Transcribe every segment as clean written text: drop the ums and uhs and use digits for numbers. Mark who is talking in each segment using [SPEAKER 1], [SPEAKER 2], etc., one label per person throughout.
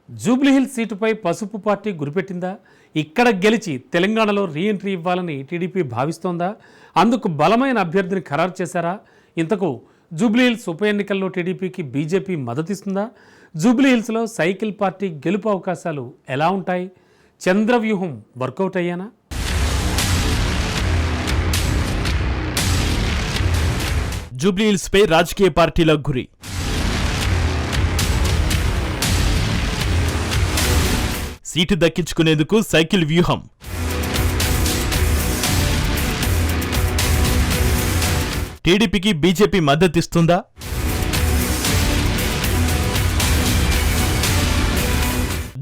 [SPEAKER 1] జూబ్లీహిల్స్ సీటుపై పసుపు పార్టీ గురిపెట్టిందా? ఇక్కడ గెలిచి తెలంగాణలో రీఎంట్రీ ఇవ్వాలని టీడీపీ భావిస్తోందా? అందుకు బలమైన అభ్యర్థిని ఖరారు చేశారా? ఇంతకు జూబ్లీహిల్స్ ఉప ఎన్నికల్లో టీడీపీకి బీజేపీ మద్దతిస్తుందా? జూబ్లీహిల్స్లో సైకిల్ పార్టీ గెలుపు అవకాశాలు ఎలా ఉంటాయి? చంద్రవ్యూహం వర్కౌట్ అయ్యానా?
[SPEAKER 2] జూబ్లీహిల్స్పై రాజకీయ పార్టీల గురి. సీటు దక్కించుకునేందుకు సైకిల్ వ్యూహం. టీడీపీకి బీజేపీ మద్దతిస్తుందా?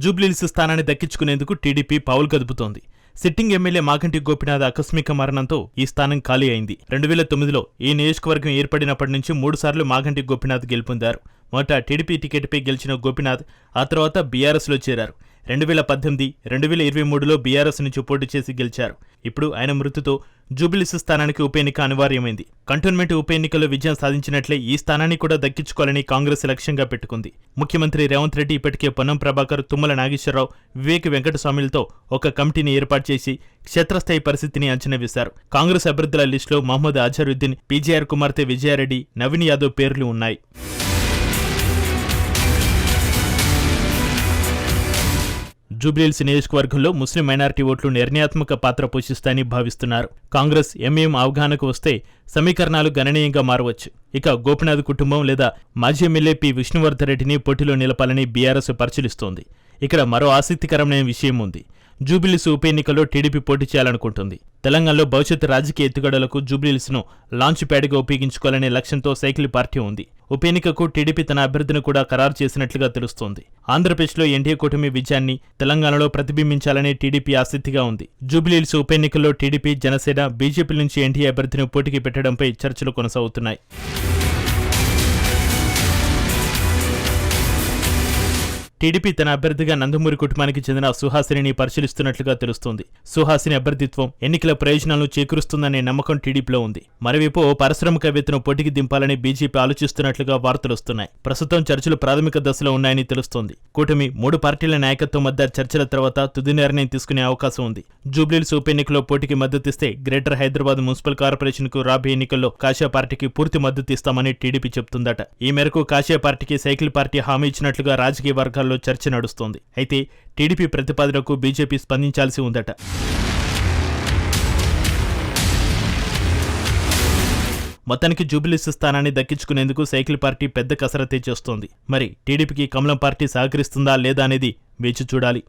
[SPEAKER 2] జూబ్లీహిల్స్ స్థానాన్ని దక్కించుకునేందుకు టీడీపీ పావులు కదుపుతోంది. సిట్టింగ్ ఎమ్మెల్యే మాగంటి గోపీనాథ్ ఆకస్మిక మరణంతో ఈ స్థానం ఖాళీ అయింది. 2009లో ఈ నియోజకవర్గం ఏర్పడినప్పటి నుంచి 3 సార్లు మాగంటి గోపీనాథ్ గెలుపొందారు. మొదట టీడీపీ టికెట్పై గెలిచిన గోపీనాథ్ ఆ తర్వాత బీఆర్ఎస్లో చేరారు. 2018, 2023లో బీఆర్ఎస్ నుంచి పోటీ చేసి గెలిచారు. ఇప్పుడు ఆయన మృతితో జూబ్లీహిల్స్ స్థానానికి ఉప ఎన్నిక అనివార్యమైంది. కంటోన్మెంట్ ఉప ఎన్నికల్లో విజయం సాధించినట్లే ఈ స్థానాన్ని కూడా దక్కించుకోవాలని కాంగ్రెస్ లక్ష్యంగా పెట్టుకుంది. ముఖ్యమంత్రి రేవంత్ రెడ్డి ఇప్పటికే పొన్నం ప్రభాకర్, తుమ్మల నాగేశ్వరరావు, వివేక్ వెంకటస్వామిలతో ఒక కమిటీని ఏర్పాటు చేసి క్షేత్రస్థాయి పరిస్థితిని అంచనా వేశారు. కాంగ్రెస్ అభ్యర్థుల లిస్టులో మహమ్మద్ అజరుద్దీన్, పీజీఆర్ కుమార్తె విజయారెడ్డి, నవీన్ యాదవ్ పేర్లు ఉన్నాయి. జూబ్లీహిల్స్ నియోజకవర్గంలో ముస్లిం మైనారిటీ ఓట్లు నిర్ణయాత్మక పాత్ర పోషిస్తాయని భావిస్తున్నారు. కాంగ్రెస్ ఎంఏఎం అవగాహనకు వస్తే సమీకరణాలు గణనీయంగా మారవచ్చు. ఇక గోపీనాథ్ కుటుంబం లేదా మాజీ ఎమ్మెల్యే పి విష్ణువర్ధన్ రెడ్డిని పోటీలో నిలపాలని బీఆర్ఎస్ పరిశీలిస్తోంది. ఇక్కడ మరో ఆసక్తికరమైన విషయం ఉంది. జూబ్లీహిల్స్ ఉప ఎన్నికల్లో టీడీపీ పోటీ చేయాలనుకుంటుంది. తెలంగాణలో భవిష్యత్ రాజకీయ ఎత్తుగడలకు జూబ్లీహిల్స్ను లాంచ్ ప్యాడ్గా ఉపయోగించుకోవాలనే లక్ష్యంతో సైకిల్ పార్టీ ఉంది. ఉప ఎన్నికకు టీడీపీ తన అభ్యర్థిని కూడా ఖరారు చేసినట్లుగా తెలుస్తోంది. ఆంధ్రప్రదేశ్లో ఎన్డీఏ కూటమి విజయాన్ని తెలంగాణలో ప్రతిబింబించాలనే టీడీపీ ఆసక్తిగా ఉంది. జూబ్లీహిల్స్ ఉప ఎన్నికల్లో టీడీపీ, జనసేన, బీజేపీ నుంచి ఎన్డీఏ అభ్యర్థిని పోటీకి పెట్టడంపై చర్చలు కొనసాగుతున్నాయి. టీడీపీ తన అభ్యర్థిగా నందమూరి కుటుంబానికి చెందిన సుహాసిని పరిశీలిస్తున్నట్లుగా తెలుస్తోంది. సుహాసిని అభ్యర్థిత్వం ఎన్నికల ప్రయోజనాలను చేకూరుస్తుందనే నమ్మకం టీడీపీలో ఉంది. మరోవైపు పారిశ్రామికవేత్తను పోటీకి దింపాలని బీజేపీ ఆలోచిస్తున్నట్లుగా వార్తలొస్తున్నాయి. ప్రస్తుతం చర్చలు ప్రాథమిక దశలో ఉన్నాయని తెలుస్తోంది. కూటమి 3 పార్టీల నాయకత్వం మధ్య చర్చల తర్వాత తుది నిర్ణయం తీసుకునే అవకాశం ఉంది. జూబ్లీహిల్స్ ఉప ఎన్నికలో పోటీకి మద్దతిస్తే గ్రేటర్ హైదరాబాద్ మున్సిపల్ కార్పొరేషన్ కు రాబోయే ఎన్నికల్లో కాషాయ పార్టీకి పూర్తి మద్దతు ఇస్తామని టీడీపీ చెబుతుందట. ఈ మేరకు కాషాయ పార్టీకి సైకిల్ పార్టీ హామీ ఇచ్చినట్లుగా రాజకీయ వర్గాల్లో చర్చ నడుస్తోంది. అయితే టీడీపీ ప్రతిపాదనకు బీజేపీ స్పందించాల్సి ఉందట. మొత్తానికి జూబ్లీహిల్స్ స్థానాన్ని దక్కించుకునేందుకు సైకిల్ పార్టీ పెద్ద కసరత్తే చేస్తోంది. మరి టీడీపీకి కమలం పార్టీ సహకరిస్తుందా లేదా అనేది వేచి చూడాలి.